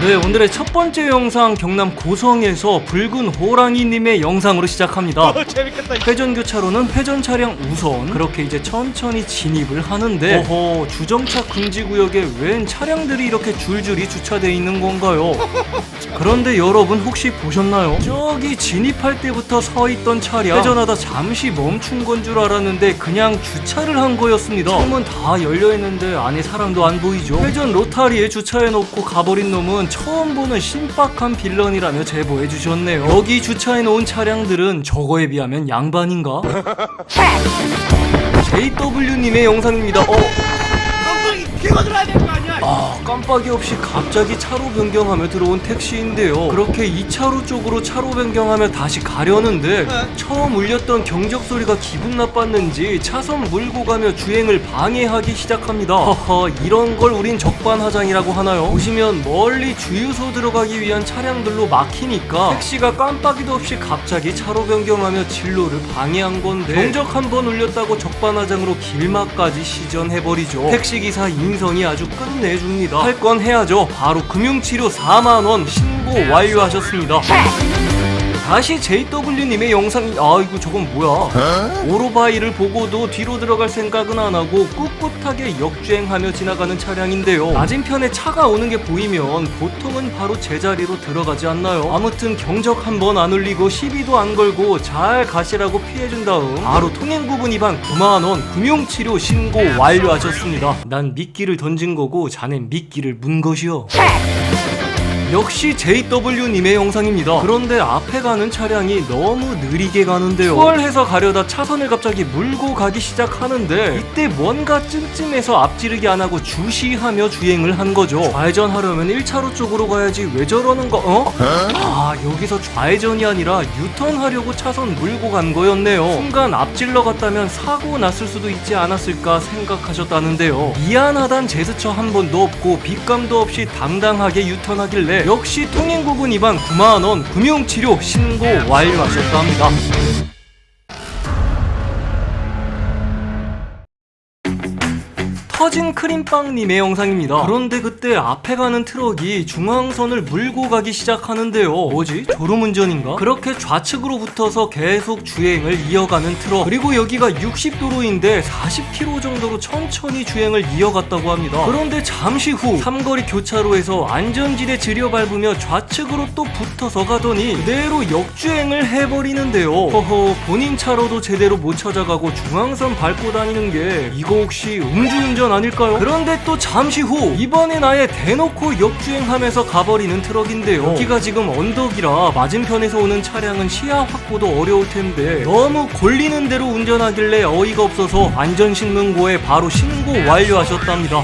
네, 오늘의 첫 번째 영상 경남 고성에서 붉은 호랑이님의 영상으로 시작합니다. 재밌겠다. 회전교차로는 회전 차량 우선 그렇게 이제 천천히 진입을 하는데 어허, 주정차 금지구역에 웬 차량들이 이렇게 줄줄이 주차되어 있는 건가요? 그런데 여러분 혹시 보셨나요? 저기 진입할 때부터 서 있던 차량 회전하다 잠시 멈춘 건 줄 알았는데 그냥 주차를 한 거였습니다. 창문 다 열려있는데 안에 사람도 안 보이죠? 회전 로타리에 주차해놓고 가버린 놈은 처음 보는 신박한 빌런이라며 제보해 주셨네요. 여기 주차해놓은 차량들은 저거에 비하면 양반인가? JW님의 영상입니다. 엉덩이 끼고 들어야 될 거 아니야? 깜빡이 없이 갑자기 차로 변경하며 들어온 택시인데요. 그렇게 2차로 쪽으로 차로 변경하며 다시 가려는데 처음 울렸던 경적 소리가 기분 나빴는지 차선 물고 가며 주행을 방해하기 시작합니다. 허허, 이런 걸 우린 적반하장이라고 하나요? 보시면 멀리 주유소 들어가기 위한 차량들로 막히니까 택시가 깜빡이도 없이 갑자기 차로 변경하며 진로를 방해한 건데 경적 한 번 울렸다고 적반하장으로 길막까지 시전해버리죠. 택시기사 인성이 아주 끝내줍니다. 할 건 해야죠. 바로 금융치료 4만원 신고 완료하셨습니다. 다시 JW님의 영상이 이거 저건 뭐야? 오토바이를 보고도 뒤로 들어갈 생각은 안 하고 꿋꿋하게 역주행하며 지나가는 차량인데요. 맞은편에 차가 오는 게 보이면 보통은 바로 제자리로 들어가지 않나요? 아무튼 경적 한 번 안 울리고 시비도 안 걸고 잘 가시라고 피해준 다음 바로 통행구분 위반 9만원 금융치료 신고 완료하셨습니다. 난 미끼를 던진 거고 자넨 미끼를 문 것이요. 역시 JW님의 영상입니다. 그런데 앞에 가는 차량이 너무 느리게 가는데요. 추월해서 가려다 차선을 갑자기 물고 가기 시작하는데 이때 뭔가 찜찜해서 앞지르기 안 하고 주시하며 주행을 한 거죠. 좌회전하려면 1차로 쪽으로 가야지 왜 저러는 거? 여기서 좌회전이 아니라 유턴하려고 차선 물고 간 거였네요. 순간 앞질러 갔다면 사고 났을 수도 있지 않았을까 생각하셨다는데요. 미안하단 제스처 한 번도 없고 빗감도 없이 당당하게 유턴하길래 역시 통행구분 위반 9만원 금융치료 신고 완료하셨다 합니다. 터진 크림빵님의 영상입니다. 그런데 그때 앞에 가는 트럭이 중앙선을 물고 가기 시작하는데요. 뭐지? 졸음운전인가? 그렇게 좌측으로 붙어서 계속 주행을 이어가는 트럭. 그리고 여기가 60도로인데 40km 정도로 천천히 주행을 이어갔다고 합니다. 그런데 잠시 후 삼거리 교차로에서 안전지대 들여밟으며 좌측으로 또 붙어서 가더니 그대로 역주행을 해버리는데요. 허허, 본인 차로도 제대로 못 찾아가고 중앙선 밟고 다니는 게 이거 혹시 음주운전 아닐까요? 그런데 또 잠시 후 이번엔 아예 대놓고 역주행하면서 가버리는 트럭인데요. 여기가 지금 언덕이라 맞은편에서 오는 차량은 시야 확보도 어려울 텐데 너무 골리는 대로 운전하길래 어이가 없어서 안전신문고에 바로 신고 완료하셨답니다.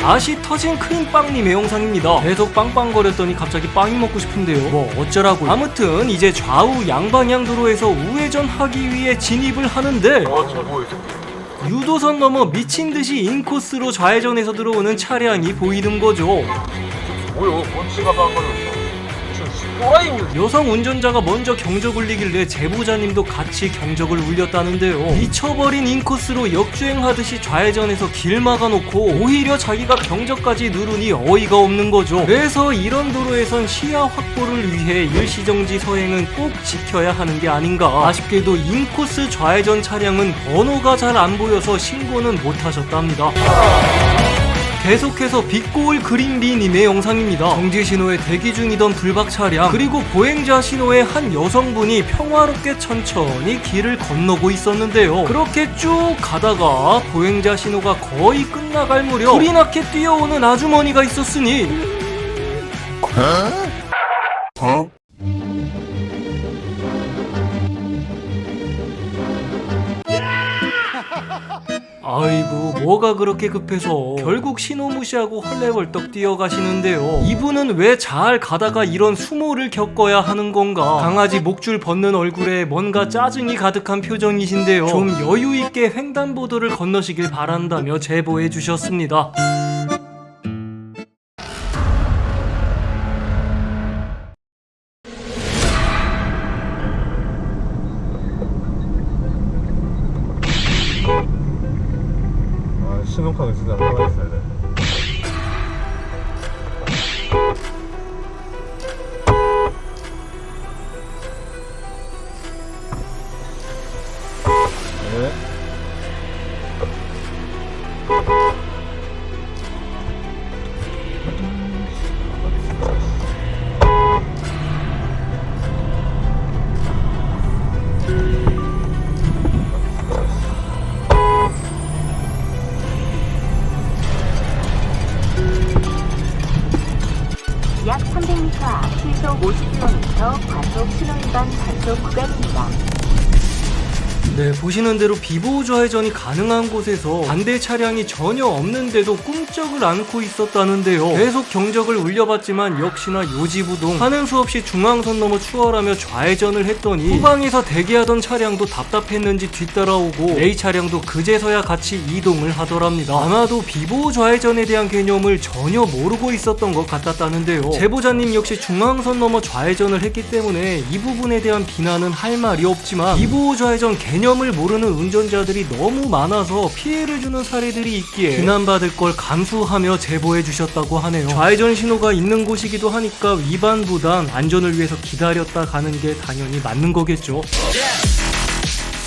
다시 터진 크림빵님의 영상입니다. 계속 빵빵거렸더니 갑자기 빵이 먹고 싶은데요. 뭐 어쩌라고요. 아무튼 이제 좌우 양방향 도로에서 우회전하기 위해 진입을 하는데 유도선 넘어 미친듯이 인코스로 좌회전해서 들어오는 차량이 보이는 거죠. 뭐요? 뭔지가 방거렸어. 또라이입니다. 여성 운전자가 먼저 경적 울리길래 제보자님도 같이 경적을 울렸다는데요. 미쳐버린 인코스로 역주행하듯이 좌회전해서 길 막아놓고 오히려 자기가 경적까지 누르니 어이가 없는 거죠. 그래서 이런 도로에선 시야 확보를 위해 일시정지 서행은 꼭 지켜야 하는 게 아닌가. 아쉽게도 인코스 좌회전 차량은 번호가 잘 안 보여서 신고는 못하셨답니다. 계속해서 빛고울 그린비님의 영상입니다. 정지 신호에 대기 중이던 불박 차량 그리고 보행자 신호에 한 여성분이 평화롭게 천천히 길을 건너고 있었는데요. 그렇게 쭉 가다가 보행자 신호가 거의 끝나갈 무렵 불이 나게 뛰어오는 아주머니가 있었으니 아이고 뭐가 그렇게 급해서 결국 신호 무시하고 헐레벌떡 뛰어가시는데요. 이분은 왜 잘 가다가 이런 수모를 겪어야 하는 건가. 강아지 목줄 벗는 얼굴에 뭔가 짜증이 가득한 표정이신데요. 좀 여유있게 횡단보도를 건너시길 바란다며 제보해 주셨습니다. 신호카드 진짜 하나 있어야 돼. 약 300m 앞 시속 50km 과속 신호위반 단속 구간입니다. 네, 보시는 대로 비보호 좌회전이 가능한 곳에서 반대 차량이 전혀 없는데도 꿈쩍을 않고 있었다는데요. 계속 경적을 울려봤지만 역시나 요지부동. 하는 수 없이 중앙선 넘어 추월하며 좌회전을 했더니 후방에서 대기하던 차량도 답답했는지 뒤따라오고 A 차량도 그제서야 같이 이동을 하더랍니다. 아마도 비보호 좌회전에 대한 개념을 전혀 모르고 있었던 것 같았다는데요. 제보자님 역시 중앙선 넘어 좌회전을 했기 때문에 이 부분에 대한 비난은 할 말이 없지만 비보호 좌회전 개념을 모르는 운전자들이 너무 많아서 피해를 주는 사례들이 있기에 비난받을 걸 감수하며 제보해 주셨다고 하네요. 좌회전 신호가 있는 곳이기도 하니까 위반보단 안전을 위해서 기다렸다 가는 게 당연히 맞는 거겠죠.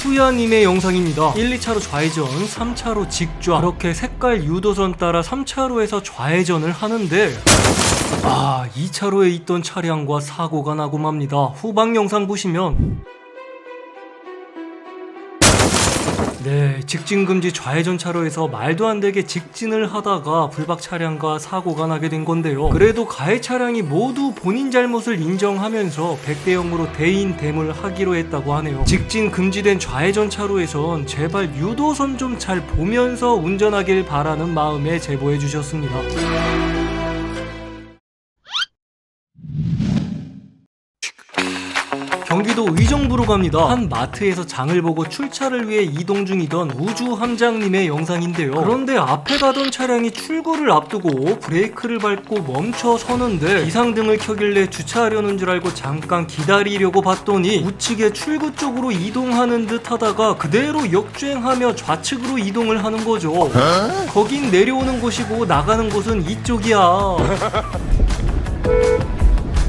수야님의 영상입니다. 1, 2차로 좌회전, 3차로 직좌, 이렇게 색깔 유도선 따라 3차로에서 좌회전을 하는데 2차로에 있던 차량과 사고가 나고 맙니다. 후방 영상 보시면 네, 직진금지 좌회전 차로에서 말도 안 되게 직진을 하다가 불박 차량과 사고가 나게 된 건데요. 그래도 가해 차량이 모두 본인 잘못을 인정하면서 100대 0으로 대인 대물 하기로 했다고 하네요. 직진 금지된 좌회전 차로에선 제발 유도선 좀 잘 보면서 운전하길 바라는 마음에 제보해 주셨습니다. 경기도 의정부로 갑니다. 한 마트에서 장을 보고 출차를 위해 이동 중이던 우주함장님의 영상인데요. 그런데 앞에 가던 차량이 출구를 앞두고 브레이크를 밟고 멈춰 서는데 비상등을 켜길래 주차하려는 줄 알고 잠깐 기다리려고 봤더니 우측에 출구 쪽으로 이동하는 듯 하다가 그대로 역주행하며 좌측으로 이동을 하는 거죠. 거긴 내려오는 곳이고 나가는 곳은 이쪽이야.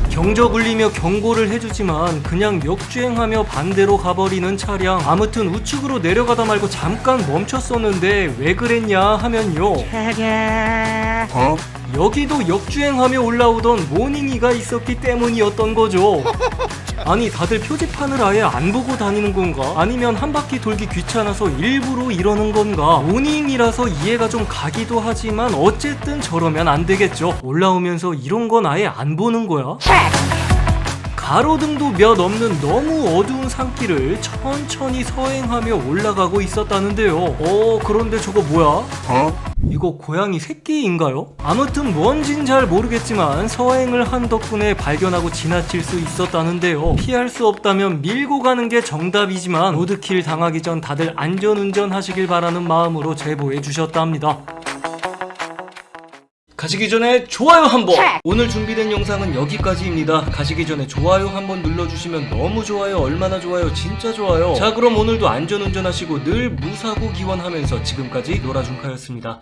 경적 울리며 경고를 해주지만 그냥 역주행하며 반대로 가버리는 차량. 아무튼 우측으로 내려가다 말고 잠깐 멈췄었는데 왜 그랬냐 하면요, 여기도 역주행하며 올라오던 모닝이가 있었기 때문이었던 거죠. 아니, 다들 표지판을 아예 안 보고 다니는 건가? 아니면 한 바퀴 돌기 귀찮아서 일부러 이러는 건가? 모닝이라서 이해가 좀 가기도 하지만 어쨌든 저러면 안 되겠죠. 올라오면서 이런 건 아예 안 보는 거야? 가로등도 몇 없는 너무 어두운 산길을 천천히 서행하며 올라가고 있었다는데요. 그런데 저거 뭐야? 이거 고양이 새끼인가요? 아무튼 뭔진 잘 모르겠지만 서행을 한 덕분에 발견하고 지나칠 수 있었다는데요. 피할 수 없다면 밀고 가는 게 정답이지만 로드킬 당하기 전 다들 안전운전 하시길 바라는 마음으로 제보해 주셨답니다. 가시기 전에 좋아요 한번! 오늘 준비된 영상은 여기까지입니다. 가시기 전에 좋아요 한번 눌러주시면 너무 좋아요, 얼마나 좋아요, 진짜 좋아요. 자, 그럼 오늘도 안전운전 하시고 늘 무사고 기원하면서 지금까지 노라준카였습니다.